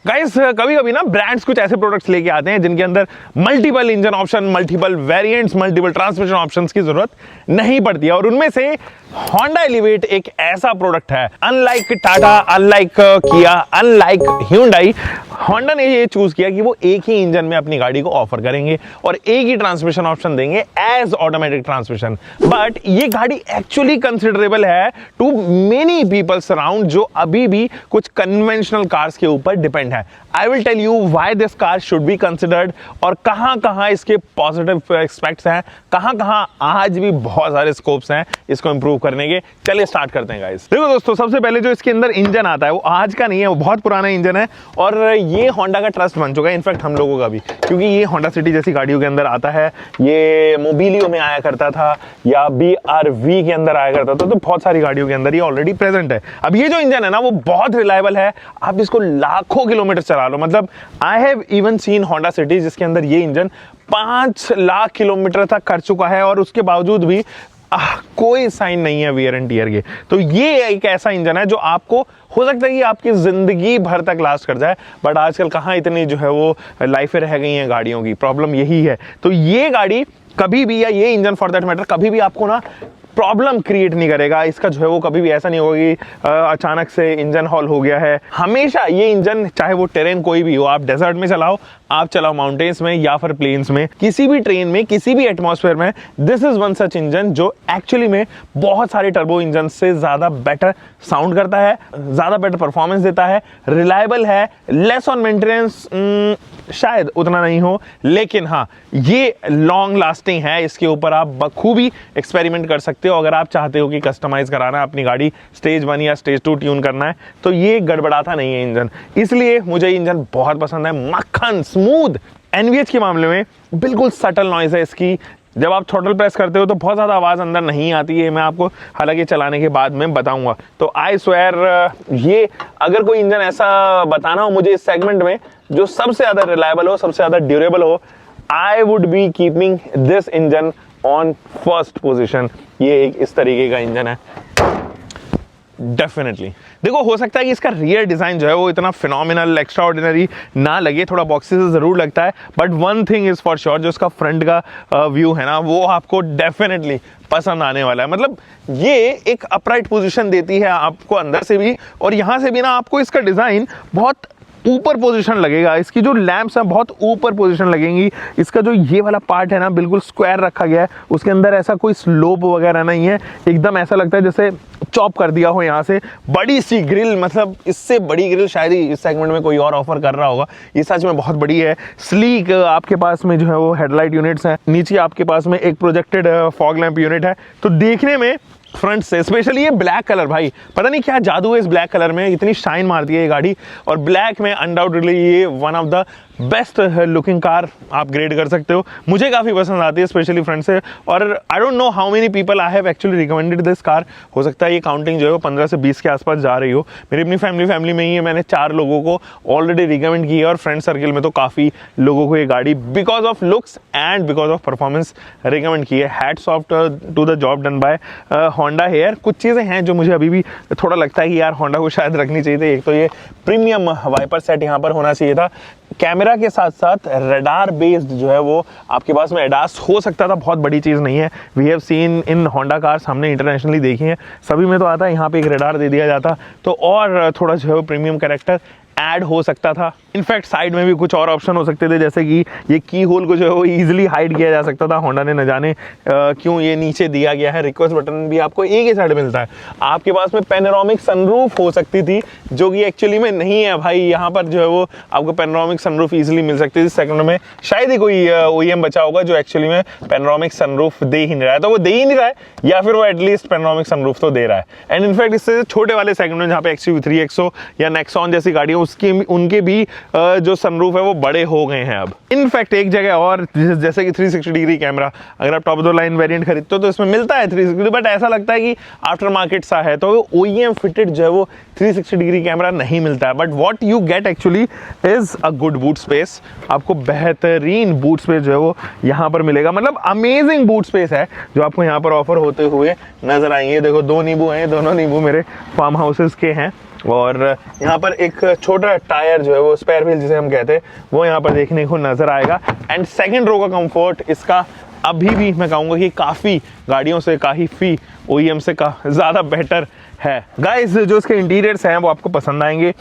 Guys कभी कभी ना ब्रांड्स कुछ ऐसे प्रोडक्ट्स लेके आते हैं जिनके अंदर multiple engine option, multiple variants, multiple transmission options की जरूरत नहीं पड़ती है। और उनमें से होंडा एलिवेट एक ऐसा प्रोडक्ट है, अनलाइक टाटा, अनलाइक किया, अनलाइक Hyundai, होंडा ने ये चूज किया कि वो एक ही इंजन में अपनी गाड़ी को ऑफर करेंगे और एक ही ट्रांसमिशन ऑप्शन देंगे एज ऑटोमेटिक ट्रांसमिशन। बट ये गाड़ी एक्चुअली कंसिडरेबल है टू मेनी पीपल्स अराउंड जो अभी भी कुछ कन्वेंशनल कार्स के ऊपर डिपेंड है। I will tell you why this car should be considered और कहां कहां इसके पॉजिटिव एस्पेक्ट्स हैं, कहां कहां आज भी बहुत सारे स्कोप्स हैं इसको इंप्रूव करने के। चलिए स्टार्ट करते हैं गाइस। देखो दोस्तों, सबसे पहले जो इसके अंदर इंजन आता है वो आज का नहीं है, वो बहुत पुराना इंजन है और ये होंडा का ट्रस्ट बन चुका है, इनफैक्ट हम लोगों का भी, क्योंकि ये होंडा सिटी जैसी गाड़ियों के अंदर आता है। ये मोबिलियो में आया करता था या BRV के अंदर आया करता था, तो बहुत सारी गाड़ियों के अंदर ये ऑलरेडी प्रेजेंट है। अब ये जो इंजन है ना वो बहुत रिलायबल है, आप इसको लाखों किलोमीटर चला लो। मतलब I have even seen Honda city जिसके अंदर ये इंजन 5 लाख किलोमीटर तक कर चुका है और उसके बावजूद भी कोई साइन नहीं है वियर एंड टियर के। तो ये एक ऐसा इंजन है जो आपको हो सकता है कि आपकी जिंदगी भर तक लास्ट कर जाए, बट आजकल कहाँ इतनी जो है वो लाइफें रह गई हैं गाड़ियों की, प्रॉब्लम यही है। तो ये गाड़ी कभी भी, या ये इंजन फॉर दैट मैटर, कभी भी आपको ना प्रॉब्लम क्रिएट नहीं करेगा। इसका जो है वो कभी भी ऐसा नहीं होगा कि अचानक से इंजन हॉल हो गया है। हमेशा ये इंजन, चाहे वो टेरेन कोई भी हो, आप डेजर्ट में चलाओ, आप चलाओ माउंटेन्स में या फिर प्लेन्स में, किसी भी ट्रेन में, किसी भी एटमॉस्फेयर में, this is one such engine जो एक्चुअली में बहुत सारे टर्बो इंजन से ज्यादा बेटर साउंड करता है, ज्यादा बेटर परफॉर्मेंस देता है, रिलायबल है, लेस ऑन मेंटेनेंस शायद उतना नहीं हो, लेकिन हाँ ये लॉन्ग लास्टिंग है। इसके ऊपर आप बखूबी एक्सपेरिमेंट कर सकते हो। अगर आप चाहते हो कि कस्टमाइज कराना है अपनी गाड़ी, स्टेज 1 या स्टेज 2 ट्यून करना है, तो ये गड़बड़ाता नहीं है इंजन, इसलिए मुझे इंजन बहुत पसंद है। मक्खन स्मूथ। NVH के मामले में बिल्कुल सटल नॉइज है इसकी। जब आप थ्रॉटल प्रेस करते हो तो बहुत ज़्यादा आवाज़ अंदर नहीं आती है, मैं आपको हालांकि चलाने के बाद में बताऊंगा। तो आई स्वेयर, ये अगर कोई इंजन ऐसा बताना हो मुझे इस सेगमेंट में जो सबसे ज़्यादा रिलायबल हो, सबसे ज़्यादा ड्यूरेबल हो, I would be keeping this engine on first position. ये एक इस तरीके का इंजन है डेफिनेटली। देखो, हो सकता है कि इसका रियर डिजाइन जो है वो इतना फिनोमिनल, एक्स्ट्रा ऑर्डिनरी ना लगे, थोड़ा बॉक्सी से जरूर लगता है, but one thing is for sure, जो इसका फ्रंट का व्यू है ना वो आपको डेफिनेटली पसंद आने वाला है। मतलब ये एक अपराइट पोजीशन देती है आपको अंदर से भी, और यहां से भी ना आपको इसका डिजाइन बहुत ऊपर पोजीशन लगेगा। इसकी जो लैंप्स हैं बहुत ऊपर पोजीशन लगेंगी। इसका जो ये वाला पार्ट है ना बिल्कुल स्क्वायर रखा गया है, उसके अंदर ऐसा कोई स्लोप वगैरह नहीं है, एकदम ऐसा लगता है जैसे चॉप कर दिया हो यहाँ से। बड़ी सी ग्रिल, मतलब इससे बड़ी ग्रिल शायद ही इस सेगमेंट में कोई और ऑफर कर रहा होगा। ये सच में बहुत बड़ी है। स्लीक आपके पास में जो है वो हेडलाइट यूनिट्स हैं, नीचे आपके पास में एक प्रोजेक्टेड फॉग लैंप यूनिट है। तो देखने में फ्रंट से, स्पेशली ये ब्लैक कलर, भाई पता नहीं क्या जादू है इस ब्लैक कलर में, इतनी शाइन मारती है ये गाड़ी। और ब्लैक में अनडाउटेडली ये one of the best looking car आप ग्रेड कर सकते हो। मुझे काफ़ी पसंद आती है स्पेशली फ्रंट से। और I don't know how many people I have actually recommended this car. हो सकता है ये काउंटिंग जो है वो 15 से 20 के आसपास जा रही हो। मेरी अपनी फैमिली में ही है, मैंने 4 लोगों को ऑलरेडी रिकमेंड की है और फ्रेंड सर्किल में तो काफ़ी लोगों को ये गाड़ी because of looks and because of performance recommend की है। Hats off to the job done by Honda here. कुछ चीज़ें हैं जो मुझे अभी भी थोड़ा लगता है कि यार होंडा को शायद रखनी चाहिए थी। एक तो ये प्रीमियम वाइपर सेट यहाँ पर होना चाहिए था। कैमरा के साथ साथ रडार बेस्ड जो है वो आपके पास में एडास हो सकता था, बहुत बड़ी चीज़ नहीं है। We have seen in Honda cars, हमने इंटरनेशनली देखी है, सभी में तो आता है, यहाँ पे एक रडार दे दिया जाता तो और थोड़ा जो है वो प्रीमियम कैरेक्टर ऐड हो सकता था। इनफैक्ट साइड में भी कुछ और ऑप्शन हो सकते थे, जैसे कि ये की होल को जो है वो इजीली हाइड किया जा सकता था। होंडा ने न जाने क्यों ये नीचे दिया गया है। रिक्वेस्ट बटन भी आपको एक ही साइड मिलता है। आपके पास में पैनोरामिक सनरूफ हो सकती थी, जो कि एक्चुअली में नहीं है भाई। यहाँ पर जो है वो आपको पैनोरामिक सनरूफ इजीली मिल सकती थी। सेकंड में शायद ही कोई OEM बचा होगा जो एक्चुअली में पैनोरामिक सनरूफ दे ही नहीं रहा है, तो वो दे ही नहीं रहा है, या फिर वो एटलीस्ट पैनोरामिक सनरूफ तो दे रहा है। एंड इनफैक्ट इससे छोटे वाले सेगमेंट में जहाँ पे XUV3 XO या नेक्सॉन जैसी गाड़ियाँ, उनके भी जो सनरूफ है वो बड़े हो गए हैं अब। इनफैक्ट एक जगह और, जैसे कि 360 डिग्री कैमरा, अगर आप top of the line variant खरीदते हो तो इसमें मिलता है 360, बट ऐसा लगता है कि आफ्टर मार्केट सा है, तो OEM फिटेड जो है वो 360 डिग्री कैमरा नहीं मिलता है। But what you get actually is a good boot space. आपको बेहतरीन बूट स्पेस जो है वो यहाँ पर मिलेगा। मतलब अमेजिंग बूट स्पेस है जो आपको यहाँ पर ऑफर होते हुए नजर आएंगे। देखो 2 नींबू हैं, दोनों नींबू मेरे फार्म हाउसेस के हैं और यहाँ पर एक छोटा टायर जो है वो स्पेयर व्हील जिसे हम कहते हैं वो यहाँ पर देखने को नजर आएगा। एंड सेकंड रो का कंफर्ट इसका अभी भी मैं कहूँगा कि काफ़ी गाड़ियों से काफ़ी OEM से ज़्यादा बेटर है। गाइस जो इसके इंटीरियर्स हैं वो आपको पसंद आएंगे।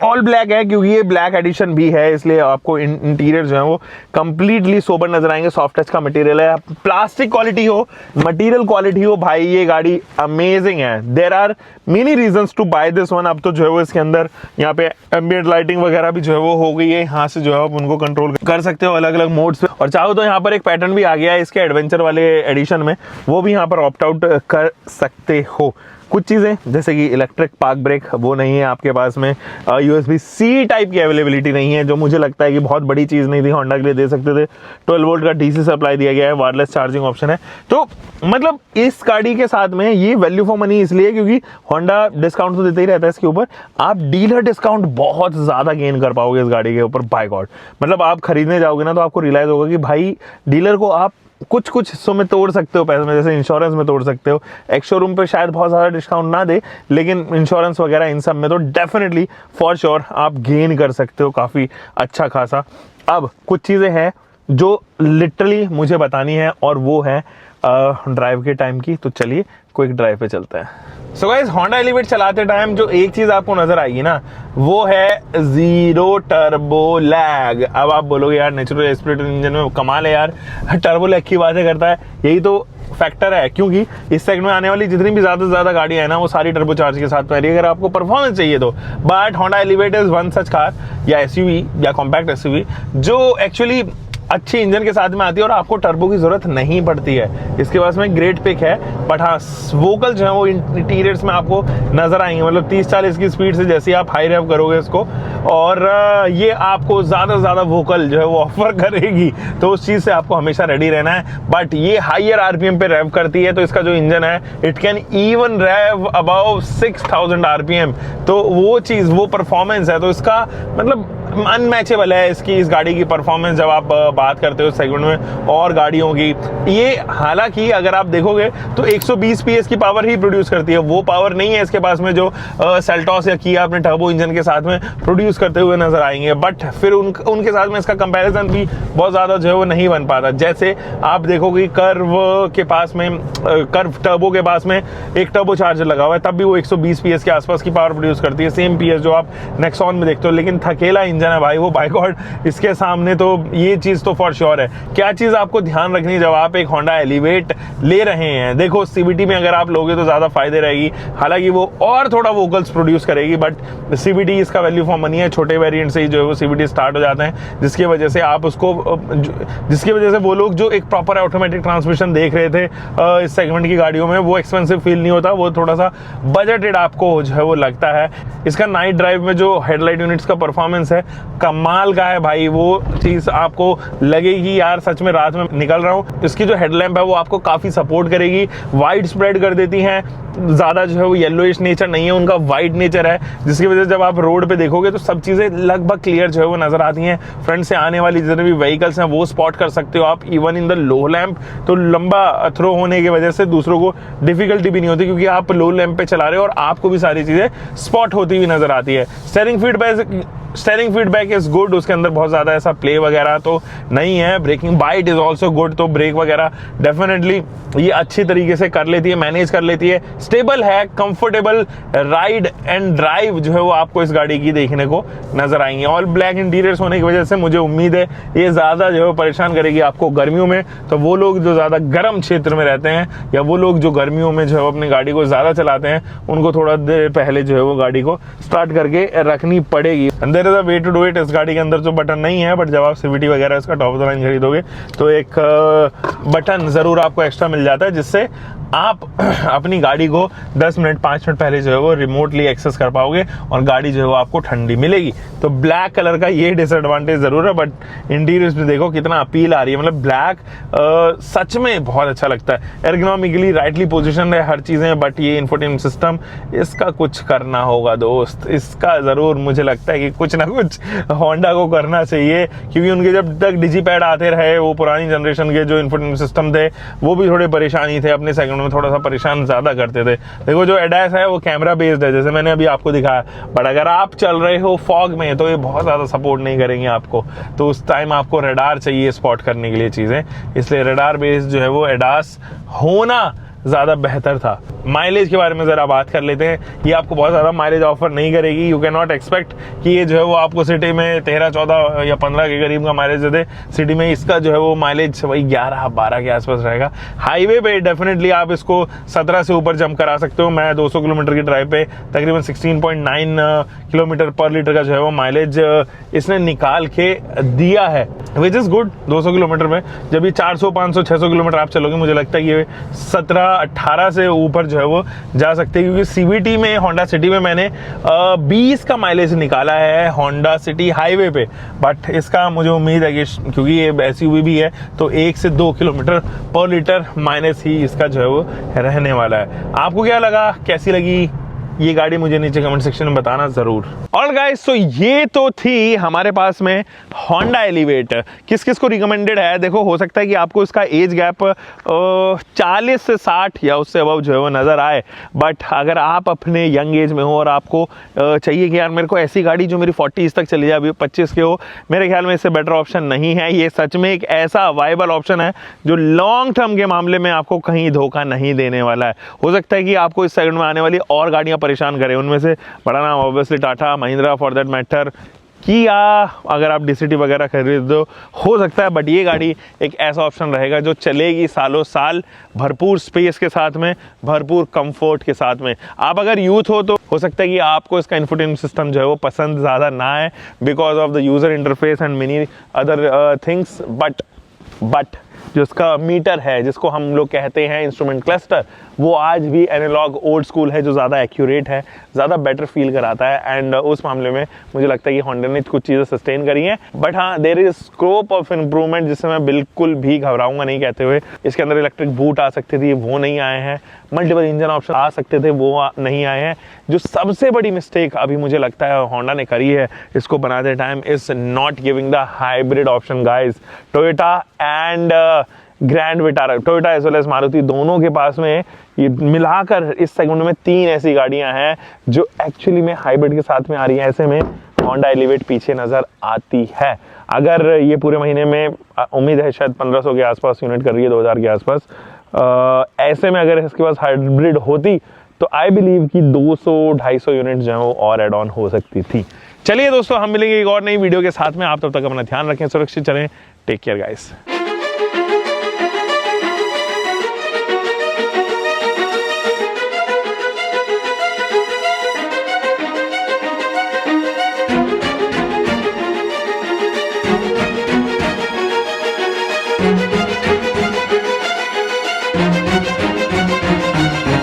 ऑल ब्लैक है क्योंकि ये ब्लैक एडिशन भी है, इसलिए आपको इंटीरियर जो है वो कंप्लीटली सोबर नजर आएंगे। सॉफ्ट टच का मटेरियल है, प्लास्टिक क्वालिटी हो, मटेरियल क्वालिटी हो, भाई ये गाड़ी अमेजिंग है। There are many reasons to buy this one. अब तो जो है वो इसके अंदर यहाँ पे एम्बिएंट लाइटिंग वगैरह भी जो है वो हो गई है, यहाँ से जो है आप उनको कंट्रोल कर सकते हो अलग अलग मोड्स पे। और चाहो तो यहाँ पर एक पैटर्न भी आ गया है इसके एडवेंचर वाले एडिशन में, वो भी यहाँ पर ऑप्ट आउट कर सकते हो। कुछ चीज़ें जैसे कि इलेक्ट्रिक पार्क ब्रेक वो नहीं है आपके पास में, USB-C टाइप की अवेलेबिलिटी नहीं है, जो मुझे लगता है कि बहुत बड़ी चीज़ नहीं थी, होंडा के लिए दे सकते थे। 12 वोल्ट का DC सप्लाई दिया गया है, वायरलेस चार्जिंग ऑप्शन है। तो मतलब इस गाड़ी के साथ में ये वैल्यू फॉर मनी इसलिए क्योंकि होंडा डिस्काउंट तो देते ही रहता है इसके ऊपर, आप डीलर डिस्काउंट बहुत ज़्यादा गेन कर पाओगे इस गाड़ी के ऊपर। बाय गॉड, मतलब आप खरीदने जाओगे ना तो आपको रियलाइज़ होगा कि भाई डीलर को आप कुछ हिस्सों में तोड़ सकते हो पैसे में, जैसे इंश्योरेंस में तोड़ सकते हो। एक्स शोरूम पे शायद बहुत ज़्यादा डिस्काउंट ना दे, लेकिन इंश्योरेंस वगैरह इन सब में तो डेफिनेटली फॉर श्योर आप गेन कर सकते हो काफ़ी अच्छा खासा। अब कुछ चीज़ें हैं जो लिटरली मुझे बतानी है और वो है ड्राइव के टाइम की, तो चलिए क्विक ड्राइव पे चलते हैं। सो गाइस होंडा एलिवेट चलाते टाइम जो एक चीज आपको नजर आएगी ना वो है 0 टर्बो लैग। अब आप बोलोगे यार नेचुरल एस्पिरेटेड इंजन में कमाल है यार, टर्बो लैग की बातें करता है, यही तो फैक्टर है क्योंकि इस सेगमेंट में आने वाली जितनी भी ज्यादा से ज्यादा गाड़ियां हैं ना वो सारी टर्बो चार्ज के साथ पहली, अगर आपको परफॉर्मेंस चाहिए तो। But Honda elevate is one such car या SUV या कॉम्पैक्ट SUV जो एक्चुअली अच्छी इंजन के साथ में आती है और आपको टर्बो की जरूरत नहीं पड़ती है। इसके पास में ग्रेट पिक है, बट हाँ वोकल जो है वो इंटीरियर्स में आपको नजर आएंगे, मतलब 30-40 की स्पीड से जैसे आप हाई रेव करोगे इसको, और ये आपको ज्यादा से ज्यादा वोकल जो है वो ऑफर करेगी, तो उस चीज से आपको हमेशा रेडी रहना है। बट ये हाइयर RPM पे रेव करती है, तो इसका जो इंजन है it can even rev about 6000 RPM, तो वो चीज वो परफॉर्मेंस है, तो इसका मतलब अनमैचेबल है इसकी इस गाड़ी की परफॉर्मेंस जब आप बात करते हो सेगमेंट में और गाड़ियों की। ये हालांकि अगर आप देखोगे तो 120 PS की पावर ही प्रोड्यूस करती है, वो पावर नहीं है इसके पास में जो सेल्टॉस या किया अपने टर्बो इंजन के साथ में प्रोड्यूस करते हुए नजर आएंगे। बट फिर उनके साथ में इसका कंपैरिजन भी बहुत ज्यादा जो है वो नहीं बन पाता। जैसे आप देखोगे कर्व के पास में, कर्व टर्बो के पास में एक टर्बो चार्जर लगा हुआ है, तब भी वो 120 PS के आसपास की पावर प्रोड्यूस करती है, सेम PS जो आप नेक्सॉन में देखते हो, लेकिन थकेला इंजन है भाई वो, बाय गॉड इसके सामने तो ये चीज तो फॉर श्योर है। क्या चीज आपको ध्यान रखनी जब आप एक होंडा एलिवेट ले रहे हैं, देखो CVT में अगर आप लोगे तो ज्यादा फायदे रहेगी, हालांकि वो और थोड़ा वोकल्स प्रोड्यूस करेगी, बट CVT इसका वैल्यू फॉर मनी है। छोटे वेरिएंट से ही जो है वो CVT स्टार्ट हो जाते हैं, जिसकी वजह से आप उसको, जिसकी वजह से वो लोग जो एक प्रॉपर ऑटोमेटिक ट्रांसमिशन देख रहे थे इस सेगमेंट की गाड़ियों में, वो एक्सपेंसिव फील नहीं होता, वो थोड़ा सा बजटेड आपको जो है वो लगता है। इसका नाइट ड्राइव में जो हेडलाइट यूनिट्स का परफॉर्मेंस है कमाल का है भाई, वो चीज आपको लगेगी यार सच में रात में निकल रहा हूँ। इसकी जो हेडलैम्प है वो आपको काफी सपोर्ट करेगी, वाइड स्प्रेड कर देती हैं, ज्यादा जो है वो येलोइश नेचर नहीं है उनका, वाइड नेचर है, जिसकी वजह से जब आप रोड पे देखोगे तो सब चीजें लगभग क्लियर जो है वो नजर आती हैं। फ्रंट से आने वाली जितने भी व्हीकल्स हैं वो स्पॉट कर सकते हो आप, even in the low lamp, तो लंबा थ्रो होने की वजह से दूसरों को डिफिकल्टी भी नहीं होती क्योंकि आप लो लैंप पे चला रहे हो और आपको भी सारी चीजें स्पॉट होती हुई नजर आती है। स्टीयरिंग फीडबैक इज गुड, उसके अंदर बहुत ज्यादा ऐसा प्ले वगैरह तो नहीं है। Braking bite is also good, तो ब्रेक वगैरह डेफिनेटली ये अच्छी तरीके से कर लेती है, मैनेज कर लेती है। स्टेबल है, कंफर्टेबल राइड एंड ड्राइव जो है वो आपको इस गाड़ी की देखने को नजर आएंगे। ऑल ब्लैक इंटीरियर्स होने की वजह से मुझे उम्मीद है ये ज्यादा जो है परेशान करेगी आपको गर्मियों में, तो वो लोग जो ज्यादा गर्म क्षेत्र में रहते हैं या वो लोग जो गर्मियों में जो है अपनी गाड़ी को ज्यादा चलाते हैं, उनको थोड़ा देर पहले जो है वो गाड़ी को स्टार्ट करके रखनी पड़ेगी। There is a way to do it. इस गाड़ी के अंदर जो बटन नहीं है, बट जब आप CVT वगैरह इसका टॉप ऑफ द लाइन खरीदोगे तो एक बटन जरूर आपको एक्स्ट्रा मिल जाता है, जिससे आप अपनी गाड़ी को 10 मिनट 5 मिनट पहले जो है वो रिमोटली एक्सेस कर पाओगे और गाड़ी जो है वो आपको ठंडी मिलेगी। तो ब्लैक कलर का ये डिसएडवांटेज जरूर है, बट इंटीरियर्स में देखो कितना अपील आ रही है, मतलब ब्लैक सच में बहुत अच्छा लगता है। एर्गोनॉमिकली राइटली पोजीशन है हर चीजें, बट ये इंफोटेनमेंट सिस्टम इसका कुछ करना होगा दोस्त, इसका जरूर मुझे लगता है कि कुछ ना कुछ होंडा को करना चाहिए, क्योंकि उनके जब तक डिजीपैड आते रहे वो पुरानी जनरेशन के जो इंफोटेनमेंट सिस्टम थे वो भी थोड़े परेशानी थे अपने सेगमेंट में थोड़ा सा परेशान ज़्यादा करते थे। देखो जो एडास है वो कैमरा बेस्ड है, जैसे मैंने अभी आपको दिखाया, बट अगर आप चल रहे हो फॉग में तो ये बहुत ज़्यादा सपोर्ट नहीं करेंगे आपको, तो उस टाइम आपको रडार चाहिए स्पॉट करने के लिए चीज़ें, इसलिए रडार बेस्ड जो है वो एडास होना ज़्यादा बेहतर था। माइलेज के बारे में ज़रा बात कर लेते हैं। ये आपको बहुत ज़्यादा माइलेज ऑफर नहीं करेगी। यू कैन नॉट एक्सपेक्ट कि ये जो है वो आपको सिटी में 13, 14 या 15 के करीब का माइलेज दे दे। सिटी में इसका जो है वो माइलेज वही 11, 12 के आसपास रहेगा। हाईवे पे डेफिनेटली आप इसको 17 से ऊपर जंप करा सकते हो। मैं 200 किलोमीटर की ड्राइव पे तकरीबन 16.9 किलोमीटर पर लीटर का जो है वो माइलेज इसने निकाल के दिया है, विच इज़ गुड। 200 किलोमीटर में जब ये 400, 500, 600 किलोमीटर आप चलोगे, मुझे लगता है ये 17, 18 से ऊपर जो है वो जा सकते हैं, क्योंकि सीवीटी में, होंडा सिटी में मैंने 20 का माइलेज निकाला है होंडा सिटी हाईवे पे। बट इसका मुझे उम्मीद है कि क्योंकि ये एसयूवी भी है तो 1 से 2 किलोमीटर पर लीटर माइनस ही इसका जो है वो रहने वाला है। आपको क्या लगा, कैसी लगी ये गाड़ी, मुझे नीचे कमेंट सेक्शन में बताना जरूर। और गाइस, तो ये तो थी हमारे पास में होंडा एलिवेट। किस किस को रिकमेंडेड है, देखो हो सकता है कि आपको इसका एज गैप 40 से 60 या उससे अबव जो है वो नज़र आए, बट अगर आप अपने यंग एज में हो और आपको चाहिए कि यार मेरे को ऐसी गाड़ी जो मेरी 40s तक चली जाए, अभी 25 के हो, मेरे ख्याल में इससे बेटर ऑप्शन नहीं है। ये सच में एक ऐसा वाइबल ऑप्शन है जो लॉन्ग टर्म के मामले में आपको कहीं धोखा नहीं देने वाला है। हो सकता है कि आपको इस सेगमेंट में आने वाली और गाड़ियाँ परेशान करें, उनमें से बड़ा नाम obviously Tata, Mahindra, for that matter किया, अगर आप डीसीटी वगैरह खरीद दो हो सकता है, बट ये गाड़ी एक ऐसा ऑप्शन रहेगा जो चलेगी सालों साल, भरपूर स्पेस के साथ में, भरपूर कंफर्ट के साथ में। आप अगर यूथ हो तो हो सकता है कि आपको इसका इंफोटेनमेंट सिस्टम जो है वो पसंद ज़्यादा ना आए because of the user interface and many other things, but जो इसका मीटर है, जिसको हम लोग कहते हैं इंस्ट्रूमेंट क्लस्टर, वो आज भी एनालॉग ओल्ड स्कूल है, जो ज़्यादा एक्यूरेट है, ज़्यादा बेटर फील कराता है। एंड उस मामले में मुझे लगता है कि होंडा ने कुछ चीज़ें सस्टेन करी हैं, बट हाँ there is scope of improvement, जिससे मैं बिल्कुल भी घबराऊंगा नहीं कहते हुए। इसके अंदर इलेक्ट्रिक बूट आ सकती थी, वो नहीं आए हैं। मल्टीपल इंजन ऑप्शन आ सकते थे, वो नहीं आए हैं। जो सबसे बड़ी मिस्टेक अभी मुझे लगता है होंडा ने करी है इसको बनाते time, is not giving the hybrid option guys. Toyota and Grand Vitara, Toyota as well as Maruti, दोनों के पास में ये मिलाकर इस सेगमेंट में 3 ऐसी गाड़ियां हैं जो एक्चुअली में हाइब्रिड के साथ में आ रही हैं। ऐसे में होंडा एलिवेट पीछे नजर आती है। अगर ये पूरे महीने में उम्मीद है शायद 1500 के आसपास यूनिट कर रही है, 2000 के आसपास, ऐसे में अगर इसके पास हाइब्रिड होती तो आई बिलीव कि 200-250 यूनिट जो है वो और एड ऑन हो सकती थी। चलिए दोस्तों, हम मिलेंगे एक और नई वीडियो के साथ में। आप तब तक अपना ध्यान रखें, सुरक्षित चलें। Take care guys.